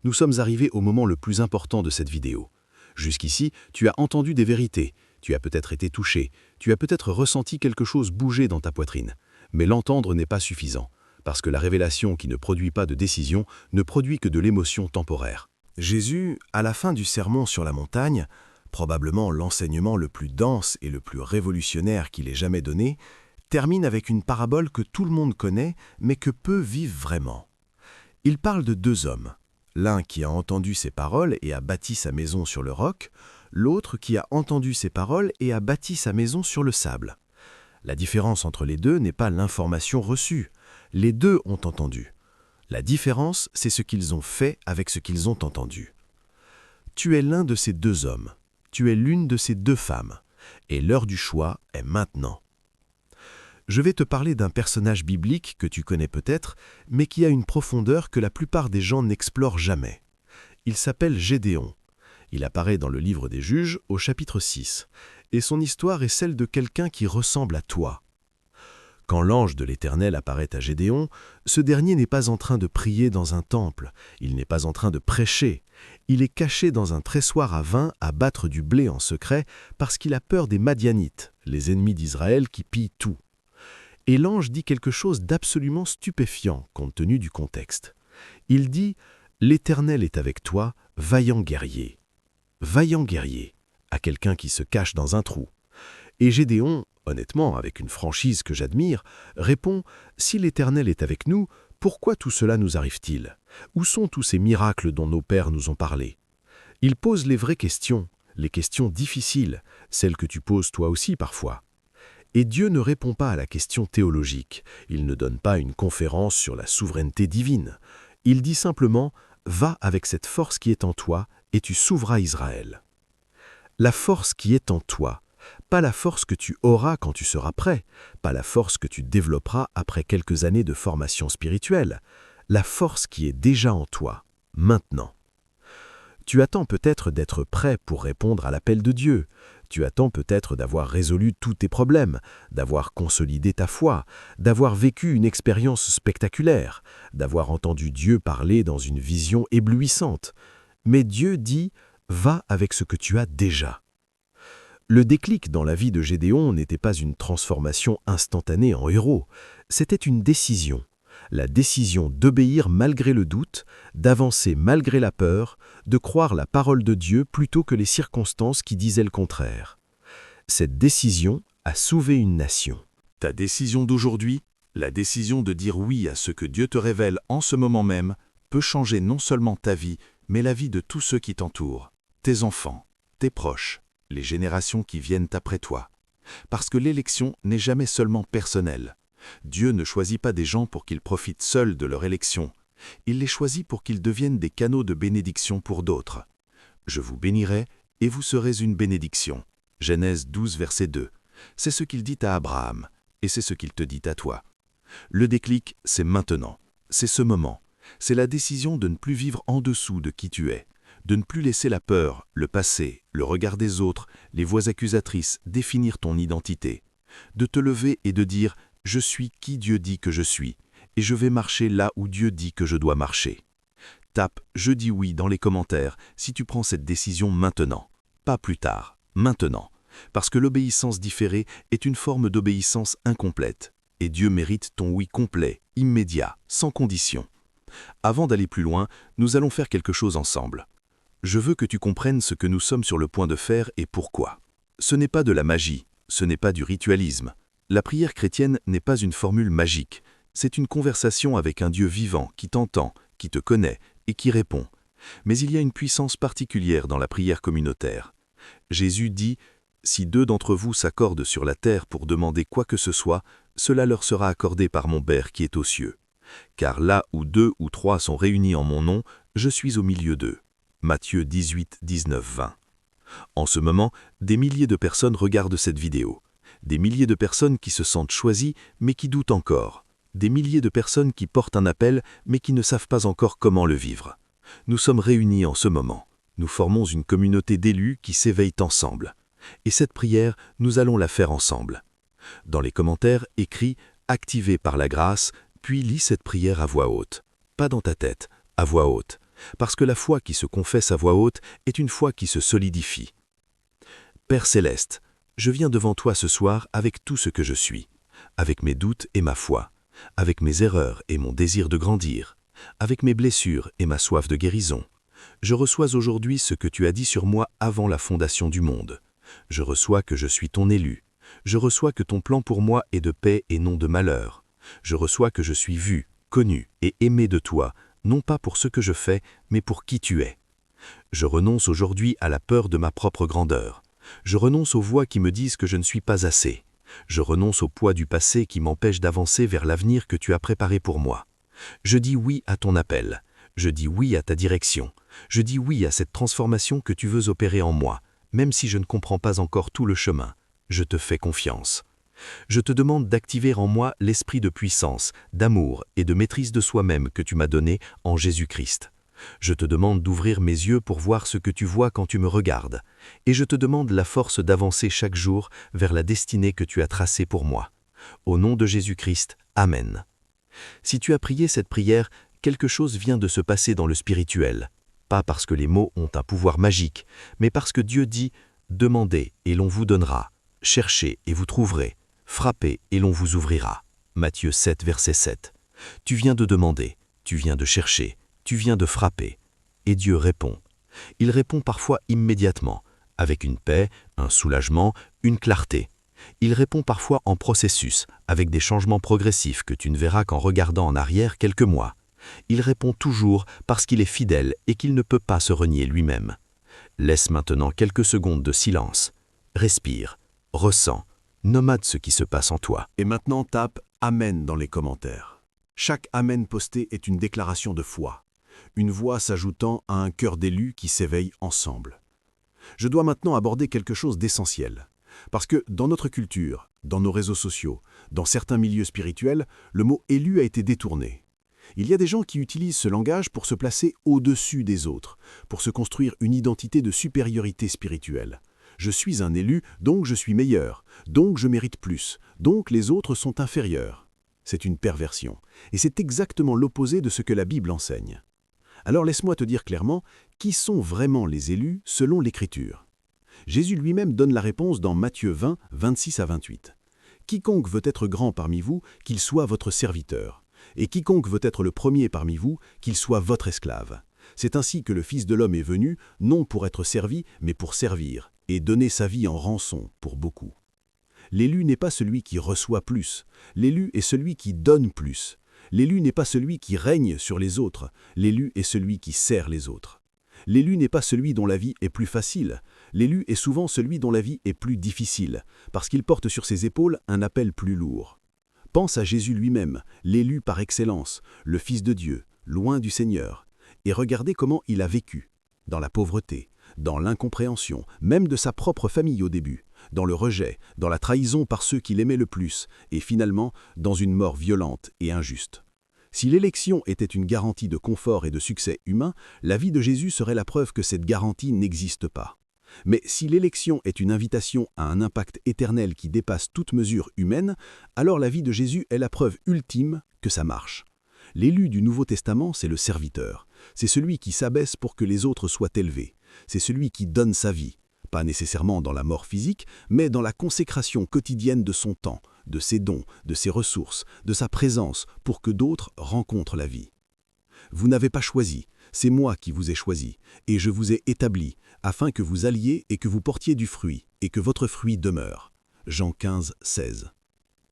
Nous sommes arrivés au moment le plus important de cette vidéo. Jusqu'ici, tu as entendu des vérités, tu as peut-être été touché, tu as peut-être ressenti quelque chose bouger dans ta poitrine. Mais l'entendre n'est pas suffisant. Parce que la révélation qui ne produit pas de décision ne produit que de l'émotion temporaire. Jésus, à la fin du sermon sur la montagne, probablement l'enseignement le plus dense et le plus révolutionnaire qu'il ait jamais donné, termine avec une parabole que tout le monde connaît, mais que peu vivent vraiment. Il parle de deux hommes, l'un qui a entendu ses paroles et a bâti sa maison sur le roc, l'autre qui a entendu ses paroles et a bâti sa maison sur le sable. La différence entre les deux n'est pas l'information reçue. Les deux ont entendu. La différence, c'est ce qu'ils ont fait avec ce qu'ils ont entendu. Tu es l'un de ces deux hommes. Tu es l'une de ces deux femmes. Et l'heure du choix est maintenant. Je vais te parler d'un personnage biblique que tu connais peut-être, mais qui a une profondeur que la plupart des gens n'explorent jamais. Il s'appelle Gédéon. Il apparaît dans le livre des Juges, au chapitre 6. Et son histoire est celle de quelqu'un qui ressemble à toi. Quand l'ange de l'Éternel apparaît à Gédéon, ce dernier n'est pas en train de prier dans un temple, il n'est pas en train de prêcher, il est caché dans un tressoir à vin à battre du blé en secret parce qu'il a peur des Madianites, les ennemis d'Israël qui pillent tout. Et l'ange dit quelque chose d'absolument stupéfiant compte tenu du contexte. Il dit « L'Éternel est avec toi, vaillant guerrier ». Vaillant guerrier, à quelqu'un qui se cache dans un trou. Et Gédéon, honnêtement, avec une franchise que j'admire, répond « Si l'Éternel est avec nous, pourquoi tout cela nous arrive-t-il? Où sont tous ces miracles dont nos pères nous ont parlé ?» Il pose les vraies questions, les questions difficiles, celles que tu poses toi aussi parfois. Et Dieu ne répond pas à la question théologique, il ne donne pas une conférence sur la souveraineté divine. Il dit simplement « Va avec cette force qui est en toi et tu sauveras Israël. » La force qui est en toi, pas la force que tu auras quand tu seras prêt, pas la force que tu développeras après quelques années de formation spirituelle, la force qui est déjà en toi, maintenant. Tu attends peut-être d'être prêt pour répondre à l'appel de Dieu. Tu attends peut-être d'avoir résolu tous tes problèmes, d'avoir consolidé ta foi, d'avoir vécu une expérience spectaculaire, d'avoir entendu Dieu parler dans une vision éblouissante. Mais Dieu dit « Va avec ce que tu as déjà ». Le déclic dans la vie de Gédéon n'était pas une transformation instantanée en héros, c'était une décision. La décision d'obéir malgré le doute, d'avancer malgré la peur, de croire la parole de Dieu plutôt que les circonstances qui disaient le contraire. Cette décision a sauvé une nation. Ta décision d'aujourd'hui, la décision de dire oui à ce que Dieu te révèle en ce moment même, peut changer non seulement ta vie, mais la vie de tous ceux qui t'entourent, tes enfants, tes proches, les générations qui viennent après toi. Parce que l'élection n'est jamais seulement personnelle. Dieu ne choisit pas des gens pour qu'ils profitent seuls de leur élection. Il les choisit pour qu'ils deviennent des canaux de bénédiction pour d'autres. Je vous bénirai et vous serez une bénédiction. Genèse 12, verset 2. C'est ce qu'il dit à Abraham et c'est ce qu'il te dit à toi. Le déclic, c'est maintenant. C'est ce moment. C'est la décision de ne plus vivre en dessous de qui tu es. De ne plus laisser la peur, le passé, le regard des autres, les voix accusatrices définir ton identité. De te lever et de dire « Je suis qui Dieu dit que je suis, et je vais marcher là où Dieu dit que je dois marcher. » Tape « Je dis oui » dans les commentaires si tu prends cette décision maintenant. Pas plus tard, maintenant. Parce que l'obéissance différée est une forme d'obéissance incomplète. Et Dieu mérite ton oui complet, immédiat, sans condition. Avant d'aller plus loin, nous allons faire quelque chose ensemble. Je veux que tu comprennes ce que nous sommes sur le point de faire et pourquoi. Ce n'est pas de la magie, ce n'est pas du ritualisme. La prière chrétienne n'est pas une formule magique. C'est une conversation avec un Dieu vivant qui t'entend, qui te connaît et qui répond. Mais il y a une puissance particulière dans la prière communautaire. Jésus dit « Si 2 d'entre vous s'accordent sur la terre pour demander quoi que ce soit, cela leur sera accordé par mon Père qui est aux cieux. Car là où 2 ou 3 sont réunis en mon nom, je suis au milieu d'eux. » Matthieu 18, 19, 20. En ce moment, des milliers de personnes regardent cette vidéo. Des milliers de personnes qui se sentent choisies, mais qui doutent encore. Des milliers de personnes qui portent un appel, mais qui ne savent pas encore comment le vivre. Nous sommes réunis en ce moment. Nous formons une communauté d'élus qui s'éveillent ensemble. Et cette prière, nous allons la faire ensemble. Dans les commentaires, écris « Activé par la grâce », puis lis cette prière à voix haute. Pas dans ta tête, à voix haute. Parce que la foi qui se confesse à voix haute est une foi qui se solidifie. Père Céleste, je viens devant toi ce soir avec tout ce que je suis, avec mes doutes et ma foi, avec mes erreurs et mon désir de grandir, avec mes blessures et ma soif de guérison. Je reçois aujourd'hui ce que tu as dit sur moi avant la fondation du monde. Je reçois que je suis ton élu. Je reçois que ton plan pour moi est de paix et non de malheur. Je reçois que je suis vu, connu et aimé de toi, non pas pour ce que je fais, mais pour qui tu es. Je renonce aujourd'hui à la peur de ma propre grandeur. Je renonce aux voix qui me disent que je ne suis pas assez. Je renonce au poids du passé qui m'empêche d'avancer vers l'avenir que tu as préparé pour moi. Je dis oui à ton appel. Je dis oui à ta direction. Je dis oui à cette transformation que tu veux opérer en moi, même si je ne comprends pas encore tout le chemin. Je te fais confiance. Je te demande d'activer en moi l'esprit de puissance, d'amour et de maîtrise de soi-même que tu m'as donné en Jésus-Christ. Je te demande d'ouvrir mes yeux pour voir ce que tu vois quand tu me regardes. Et je te demande la force d'avancer chaque jour vers la destinée que tu as tracée pour moi. Au nom de Jésus-Christ, Amen. Si tu as prié cette prière, quelque chose vient de se passer dans le spirituel. Pas parce que les mots ont un pouvoir magique, mais parce que Dieu dit « Demandez et l'on vous donnera, cherchez et vous trouverez, frappez et l'on vous ouvrira ». Matthieu 7, verset 7. Tu viens de demander, tu viens de chercher, tu viens de frapper. Et Dieu répond. Il répond parfois immédiatement, avec une paix, un soulagement, une clarté. Il répond parfois en processus, avec des changements progressifs que tu ne verras qu'en regardant en arrière quelques mois. Il répond toujours parce qu'il est fidèle et qu'il ne peut pas se renier lui-même. Laisse maintenant quelques secondes de silence. Respire, ressens, nomade ce qui se passe en toi. Et maintenant tape « Amen » dans les commentaires. Chaque « Amen » posté est une déclaration de foi, une voix s'ajoutant à un cœur d'élus qui s'éveille ensemble. Je dois maintenant aborder quelque chose d'essentiel. Parce que dans notre culture, dans nos réseaux sociaux, dans certains milieux spirituels, le mot « élu » a été détourné. Il y a des gens qui utilisent ce langage pour se placer au-dessus des autres, pour se construire une identité de supériorité spirituelle. Je suis un élu, donc je suis meilleur, donc je mérite plus, donc les autres sont inférieurs. C'est une perversion, et c'est exactement l'opposé de ce que la Bible enseigne. Alors laisse-moi te dire clairement, qui sont vraiment les élus selon l'Écriture ? Jésus lui-même donne la réponse dans Matthieu 20, 26 à 28. « Quiconque veut être grand parmi vous, qu'il soit votre serviteur. Et quiconque veut être le premier parmi vous, qu'il soit votre esclave. C'est ainsi que le Fils de l'homme est venu, non pour être servi, mais pour servir, et donner sa vie en rançon pour beaucoup. » L'élu n'est pas celui qui reçoit plus, l'élu est celui qui donne plus. L'élu n'est pas celui qui règne sur les autres, l'élu est celui qui sert les autres. L'élu n'est pas celui dont la vie est plus facile, l'élu est souvent celui dont la vie est plus difficile, parce qu'il porte sur ses épaules un appel plus lourd. Pense à Jésus lui-même, l'élu par excellence, le Fils de Dieu, loin du Seigneur, et regardez comment il a vécu, dans la pauvreté, dans l'incompréhension, même de sa propre famille au début, dans le rejet, dans la trahison par ceux qui l'aimaient le plus, et finalement dans une mort violente et injuste. Si l'élection était une garantie de confort et de succès humain, la vie de Jésus serait la preuve que cette garantie n'existe pas. Mais si l'élection est une invitation à un impact éternel qui dépasse toute mesure humaine, alors la vie de Jésus est la preuve ultime que ça marche. L'élu du Nouveau Testament, c'est le serviteur. C'est celui qui s'abaisse pour que les autres soient élevés. C'est celui qui donne sa vie, pas nécessairement dans la mort physique, mais dans la consécration quotidienne de son temps, de ses dons, de ses ressources, de sa présence, pour que d'autres rencontrent la vie. Vous n'avez pas choisi, c'est moi qui vous ai choisi, et je vous ai établi, afin que vous alliez et que vous portiez du fruit, et que votre fruit demeure. Jean 15, 16.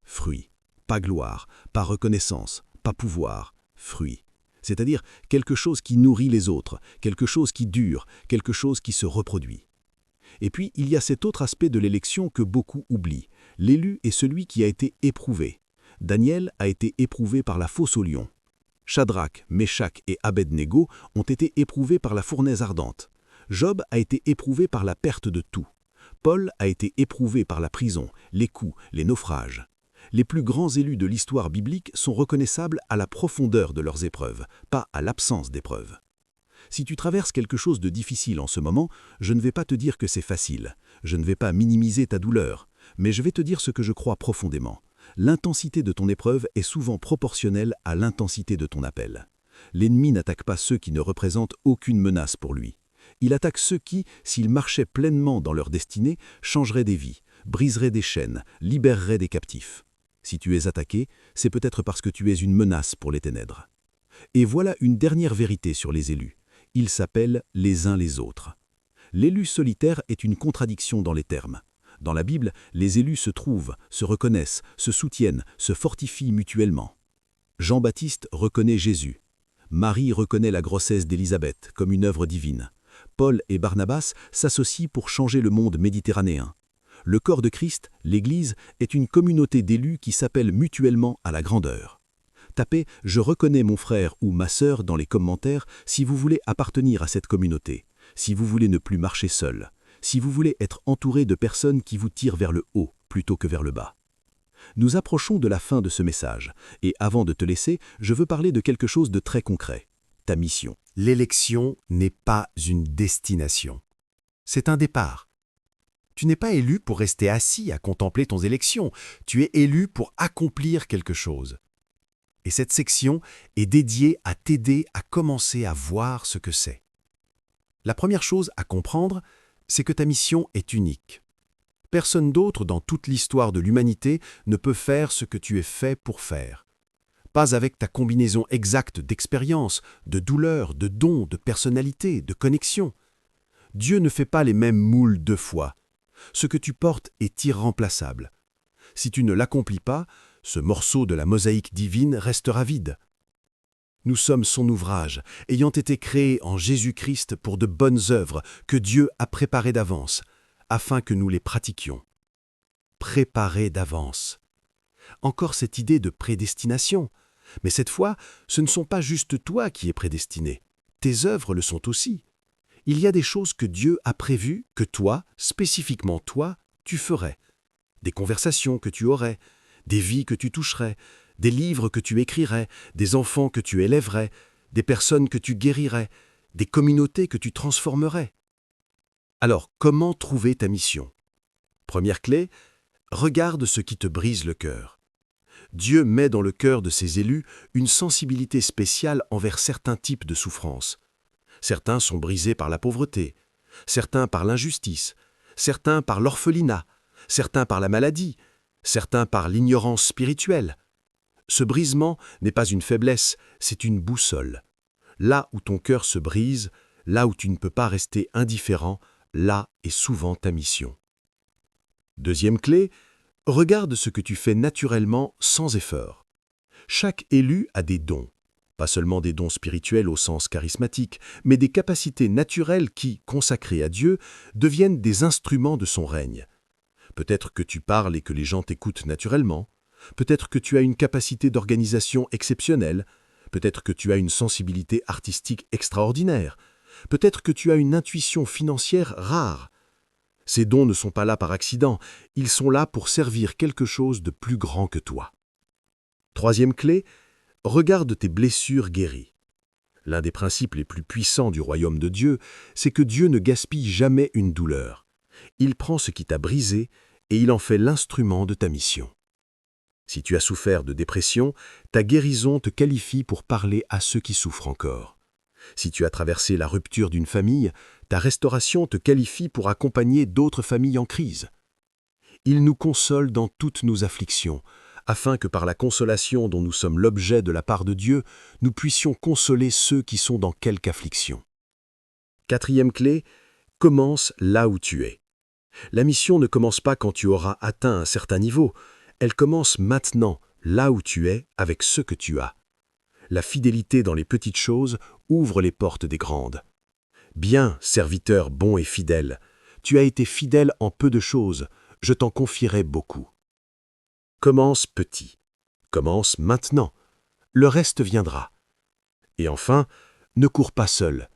Fruit, pas gloire, pas reconnaissance, pas pouvoir, fruit. C'est-à-dire quelque chose qui nourrit les autres, quelque chose qui dure, quelque chose qui se reproduit. Et puis, il y a cet autre aspect de l'élection que beaucoup oublient. L'élu est celui qui a été éprouvé. Daniel a été éprouvé par la fosse au lion. Shadrach, Meshach et Abed-Négo ont été éprouvés par la fournaise ardente. Job a été éprouvé par la perte de tout. Paul a été éprouvé par la prison, les coups, les naufrages. Les plus grands élus de l'histoire biblique sont reconnaissables à la profondeur de leurs épreuves, pas à l'absence d'épreuves. Si tu traverses quelque chose de difficile en ce moment, je ne vais pas te dire que c'est facile, je ne vais pas minimiser ta douleur, mais je vais te dire ce que je crois profondément. L'intensité de ton épreuve est souvent proportionnelle à l'intensité de ton appel. L'ennemi n'attaque pas ceux qui ne représentent aucune menace pour lui. Il attaque ceux qui, s'ils marchaient pleinement dans leur destinée, changeraient des vies, briseraient des chaînes, libéreraient des captifs. Si tu es attaqué, c'est peut-être parce que tu es une menace pour les ténèbres. Et voilà une dernière vérité sur les élus. Ils s'appellent les uns les autres. L'élu solitaire est une contradiction dans les termes. Dans la Bible, les élus se trouvent, se reconnaissent, se soutiennent, se fortifient mutuellement. Jean-Baptiste reconnaît Jésus. Marie reconnaît la grossesse d'Élisabeth comme une œuvre divine. Paul et Barnabas s'associent pour changer le monde méditerranéen. Le corps de Christ, l'Église, est une communauté d'élus qui s'appellent mutuellement à la grandeur. Tapez « Je reconnais mon frère ou ma sœur » dans les commentaires si vous voulez appartenir à cette communauté, si vous voulez ne plus marcher seul, si vous voulez être entouré de personnes qui vous tirent vers le haut plutôt que vers le bas. Nous approchons de la fin de ce message, et avant de te laisser, je veux parler de quelque chose de très concret, ta mission. L'élection n'est pas une destination. C'est un départ. Tu n'es pas élu pour rester assis à contempler ton élection, tu es élu pour accomplir quelque chose. Et cette section est dédiée à t'aider à commencer à voir ce que c'est. La première chose à comprendre, c'est que ta mission est unique. Personne d'autre dans toute l'histoire de l'humanité ne peut faire ce que tu es fait pour faire. Pas avec ta combinaison exacte d'expérience, de douleur, de dons, de personnalité, de connexion. Dieu ne fait pas les mêmes moules 2 fois. Ce que tu portes est irremplaçable. Si tu ne l'accomplis pas, ce morceau de la mosaïque divine restera vide. Nous sommes son ouvrage, ayant été créés en Jésus-Christ pour de bonnes œuvres que Dieu a préparées d'avance, afin que nous les pratiquions. Préparées d'avance. Encore cette idée de prédestination. Mais cette fois, ce ne sont pas juste toi qui es prédestiné. Tes œuvres le sont aussi. Il y a des choses que Dieu a prévues que toi, spécifiquement toi, tu ferais. Des conversations que tu aurais, des vies que tu toucherais, des livres que tu écrirais, des enfants que tu élèverais, des personnes que tu guérirais, des communautés que tu transformerais. Alors, comment trouver ta mission? Première clé, regarde ce qui te brise le cœur. Dieu met dans le cœur de ses élus une sensibilité spéciale envers certains types de souffrances. Certains sont brisés par la pauvreté, certains par l'injustice, certains par l'orphelinat, certains par la maladie, certains par l'ignorance spirituelle. Ce brisement n'est pas une faiblesse, c'est une boussole. Là où ton cœur se brise, là où tu ne peux pas rester indifférent, là est souvent ta mission. Deuxième clé, regarde ce que tu fais naturellement sans effort. Chaque élu a des dons, pas seulement des dons spirituels au sens charismatique, mais des capacités naturelles qui, consacrées à Dieu, deviennent des instruments de son règne. Peut-être que tu parles et que les gens t'écoutent naturellement, peut-être que tu as une capacité d'organisation exceptionnelle, peut-être que tu as une sensibilité artistique extraordinaire, peut-être que tu as une intuition financière rare. Ces dons ne sont pas là par accident, ils sont là pour servir quelque chose de plus grand que toi. Troisième clé, regarde tes blessures guéries. L'un des principes les plus puissants du royaume de Dieu, c'est que Dieu ne gaspille jamais une douleur. Il prend ce qui t'a brisé et il en fait l'instrument de ta mission. Si tu as souffert de dépression, ta guérison te qualifie pour parler à ceux qui souffrent encore. Si tu as traversé la rupture d'une famille, ta restauration te qualifie pour accompagner d'autres familles en crise. Il nous console dans toutes nos afflictions, afin que par la consolation dont nous sommes l'objet de la part de Dieu, nous puissions consoler ceux qui sont dans quelque affliction. Quatrième clé, commence là où tu es. La mission ne commence pas quand tu auras atteint un certain niveau, elle commence maintenant, là où tu es, avec ce que tu as. La fidélité dans les petites choses ouvre les portes des grandes. Bien, serviteur bon et fidèle, tu as été fidèle en peu de choses, je t'en confierai beaucoup. Commence petit. Commence maintenant. Le reste viendra. Et enfin, ne cours pas seul.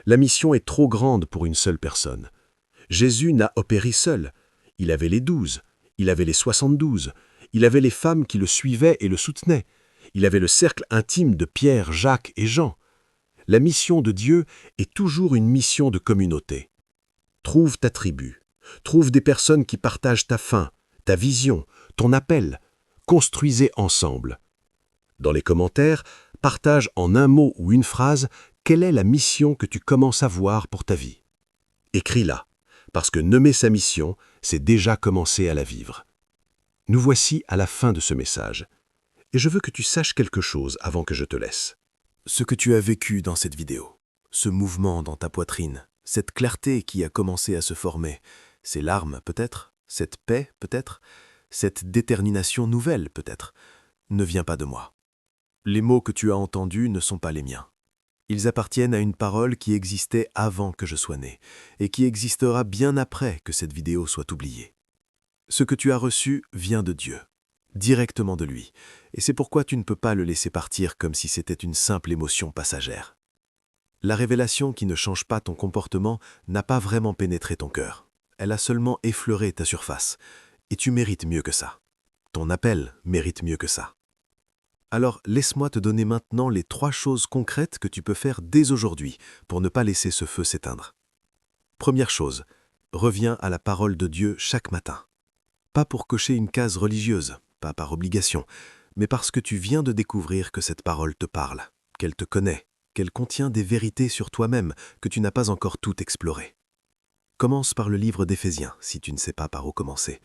La mission est trop grande pour une seule personne. Jésus n'a opéré seul. Il avait les 12, il avait les 72, il avait les femmes qui le suivaient et le soutenaient. Il avait le cercle intime de Pierre, Jacques et Jean. La mission de Dieu est toujours une mission de communauté. Trouve ta tribu. Trouve des personnes qui partagent ta faim, ta vision, ton appel. Construisez ensemble. Dans les commentaires, partage en un mot ou une phrase quelle est la mission que tu commences à voir pour ta vie. Écris-la, parce que nommer sa mission, c'est déjà commencer à la vivre. Nous voici à la fin de ce message. Et je veux que tu saches quelque chose avant que je te laisse. Ce que tu as vécu dans cette vidéo, ce mouvement dans ta poitrine, cette clarté qui a commencé à se former, ces larmes peut-être, cette paix peut-être, cette détermination nouvelle peut-être, ne vient pas de moi. Les mots que tu as entendus ne sont pas les miens. Ils appartiennent à une parole qui existait avant que je sois né et qui existera bien après que cette vidéo soit oubliée. Ce que tu as reçu vient de Dieu, directement de lui, et c'est pourquoi tu ne peux pas le laisser partir comme si c'était une simple émotion passagère. La révélation qui ne change pas ton comportement n'a pas vraiment pénétré ton cœur. Elle a seulement effleuré ta surface, et tu mérites mieux que ça. Ton appel mérite mieux que ça. Alors laisse-moi te donner maintenant les 3 choses concrètes que tu peux faire dès aujourd'hui pour ne pas laisser ce feu s'éteindre. Première chose, Reviens à la parole de Dieu chaque matin. Pas pour cocher une case religieuse, pas par obligation, mais parce que tu viens de découvrir que cette parole te parle, qu'elle te connaît, qu'elle contient des vérités sur toi-même que tu n'as pas encore tout exploré. Commence par le livre d'Éphésiens, si tu ne sais pas par où commencer.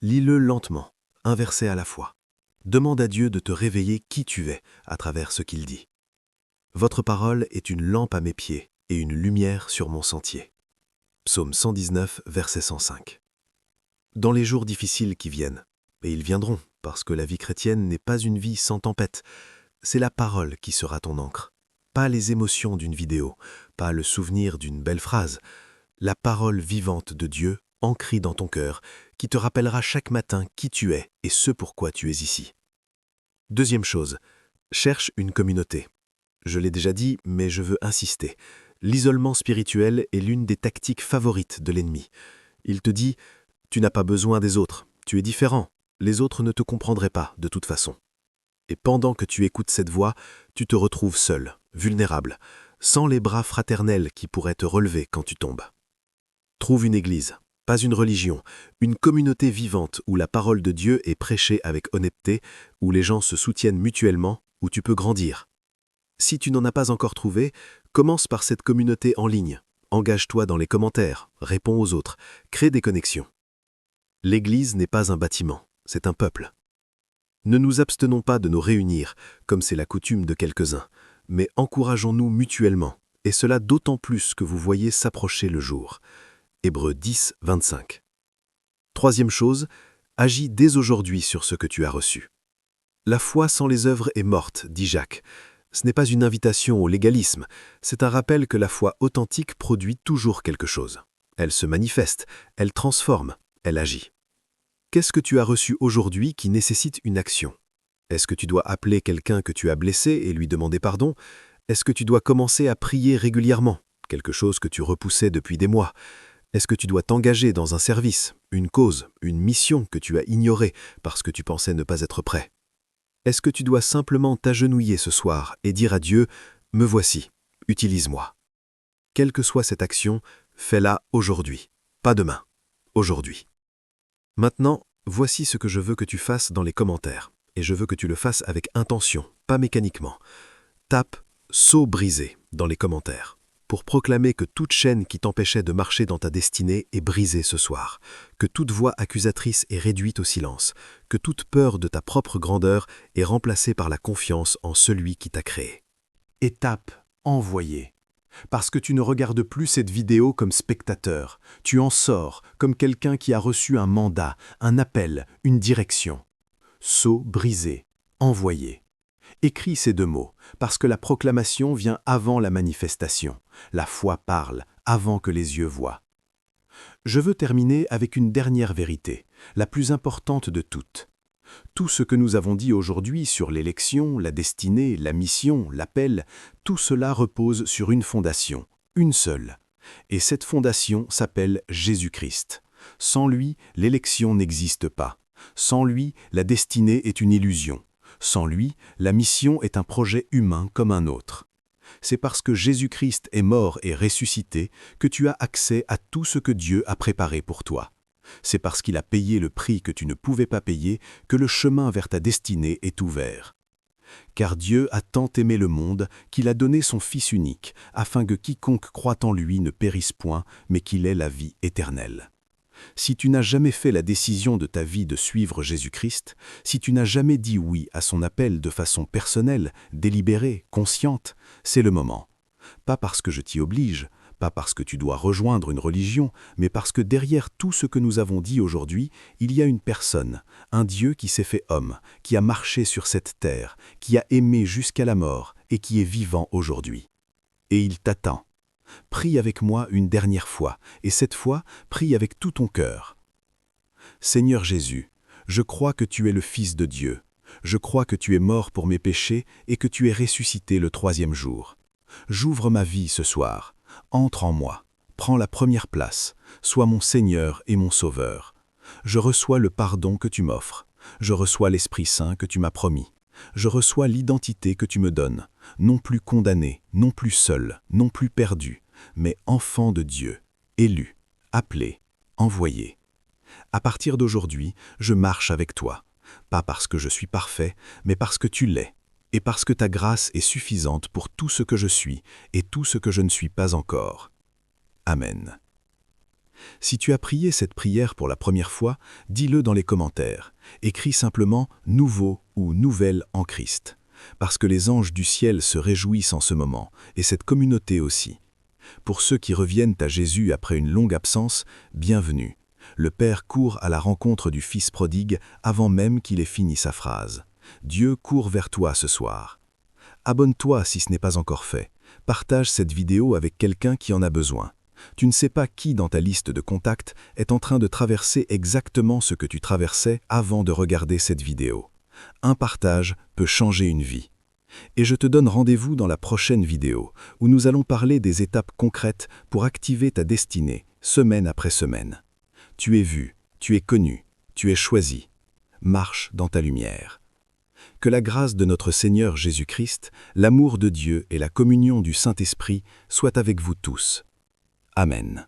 Lis-le lentement, un verset à la fois. Demande à Dieu de te réveiller qui tu es à travers ce qu'il dit. Votre parole est une lampe à mes pieds et une lumière sur mon sentier. Psaume 119, verset 105. Dans les jours difficiles qui viennent, et ils viendront, parce que la vie chrétienne n'est pas une vie sans tempête, c'est la parole qui sera ton encre. Pas les émotions d'une vidéo, pas le souvenir d'une belle phrase. La parole vivante de Dieu, ancrée dans ton cœur, qui te rappellera chaque matin qui tu es et ce pourquoi tu es ici. Deuxième chose, cherche une communauté. Je l'ai déjà dit, mais je veux insister. L'isolement spirituel est l'une des tactiques favorites de l'ennemi. Il te dit « Tu n'as pas besoin des autres, tu es différent, les autres ne te comprendraient pas de toute façon ». Et pendant que tu écoutes cette voix, tu te retrouves seul, vulnérable, sans les bras fraternels qui pourraient te relever quand tu tombes. Trouve une église, pas une religion, une communauté vivante où la parole de Dieu est prêchée avec honnêteté, où les gens se soutiennent mutuellement, où tu peux grandir. Si tu n'en as pas encore trouvé, commence par cette communauté en ligne. Engage-toi dans les commentaires, réponds aux autres, crée des connexions. L'Église n'est pas un bâtiment, c'est un peuple. Ne nous abstenons pas de nous réunir, comme c'est la coutume de quelques-uns, mais encourageons-nous mutuellement, et cela d'autant plus que vous voyez s'approcher le jour. Hébreux 10, 25. Troisième chose, agis dès aujourd'hui sur ce que tu as reçu. La foi sans les œuvres est morte, dit Jacques. Ce n'est pas une invitation au légalisme, c'est un rappel que la foi authentique produit toujours quelque chose. Elle se manifeste, elle transforme, elle agit. Qu'est-ce que tu as reçu aujourd'hui qui nécessite une action? Est-ce que tu dois appeler quelqu'un que tu as blessé et lui demander pardon? Est-ce que tu dois commencer à prier régulièrement, quelque chose que tu repoussais depuis des mois? Est-ce que tu dois t'engager dans un service, une cause, une mission que tu as ignorée parce que tu pensais ne pas être prêt? Est-ce que tu dois simplement t'agenouiller ce soir et dire à Dieu « Me voici, utilise-moi ». Quelle que soit cette action, fais-la aujourd'hui, pas demain, aujourd'hui. Maintenant, voici ce que je veux que tu fasses dans les commentaires, et je veux que tu le fasses avec intention, pas mécaniquement. Tape « Sceau brisé » dans les commentaires, pour proclamer que toute chaîne qui t'empêchait de marcher dans ta destinée est brisée ce soir, que toute voix accusatrice est réduite au silence, que toute peur de ta propre grandeur est remplacée par la confiance en celui qui t'a créé. Et tape « Envoyer ». Parce que tu ne regardes plus cette vidéo comme spectateur, tu en sors comme quelqu'un qui a reçu un mandat, un appel, une direction. Sceau brisé, envoyé. Écris ces deux mots, parce que la proclamation vient avant la manifestation. La foi parle avant que les yeux voient. Je veux terminer avec une dernière vérité, la plus importante de toutes. Tout ce que nous avons dit aujourd'hui sur l'élection, la destinée, la mission, l'appel, tout cela repose sur une fondation, une seule. Et cette fondation s'appelle Jésus-Christ. Sans lui, l'élection n'existe pas. Sans lui, la destinée est une illusion. Sans lui, la mission est un projet humain comme un autre. C'est parce que Jésus-Christ est mort et ressuscité que tu as accès à tout ce que Dieu a préparé pour toi. C'est parce qu'il a payé le prix que tu ne pouvais pas payer que le chemin vers ta destinée est ouvert. Car Dieu a tant aimé le monde qu'il a donné son Fils unique, afin que quiconque croit en lui ne périsse point, mais qu'il ait la vie éternelle. Si tu n'as jamais fait la décision de ta vie de suivre Jésus-Christ, si tu n'as jamais dit oui à son appel de façon personnelle, délibérée, consciente, c'est le moment. Pas parce que je t'y oblige, pas parce que tu dois rejoindre une religion, mais parce que derrière tout ce que nous avons dit aujourd'hui, il y a une personne, un Dieu qui s'est fait homme, qui a marché sur cette terre, qui a aimé jusqu'à la mort et qui est vivant aujourd'hui. Et il t'attend. Prie avec moi une dernière fois, et cette fois, prie avec tout ton cœur. Seigneur Jésus, je crois que tu es le Fils de Dieu. Je crois que tu es mort pour mes péchés et que tu es ressuscité le 3e jour. J'ouvre ma vie ce soir. Entre en moi. Prends la première place. Sois mon Seigneur et mon Sauveur. Je reçois le pardon que tu m'offres. Je reçois l'Esprit Saint que tu m'as promis. Je reçois l'identité que tu me donnes, non plus condamné, non plus seul, non plus perdu, mais enfant de Dieu, élu, appelé, envoyé. À partir d'aujourd'hui, je marche avec toi, pas parce que je suis parfait, mais parce que tu l'es, et parce que ta grâce est suffisante pour tout ce que je suis et tout ce que je ne suis pas encore. Amen. Si tu as prié cette prière pour la première fois, dis-le dans les commentaires. Écris simplement « Nouveau » ou « Nouvelle en Christ », parce que les anges du ciel se réjouissent en ce moment, et cette communauté aussi. Pour ceux qui reviennent à Jésus après une longue absence, bienvenue. Le Père court à la rencontre du Fils prodigue avant même qu'il ait fini sa phrase. Dieu court vers toi ce soir. Abonne-toi si ce n'est pas encore fait. Partage cette vidéo avec quelqu'un qui en a besoin. Tu ne sais pas qui dans ta liste de contacts est en train de traverser exactement ce que tu traversais avant de regarder cette vidéo. Un partage peut changer une vie. Et je te donne rendez-vous dans la prochaine vidéo, où nous allons parler des étapes concrètes pour activer ta destinée, semaine après semaine. Tu es vu, tu es connu, tu es choisi. Marche dans ta lumière. Que la grâce de notre Seigneur Jésus-Christ, l'amour de Dieu et la communion du Saint-Esprit soient avec vous tous. Amen.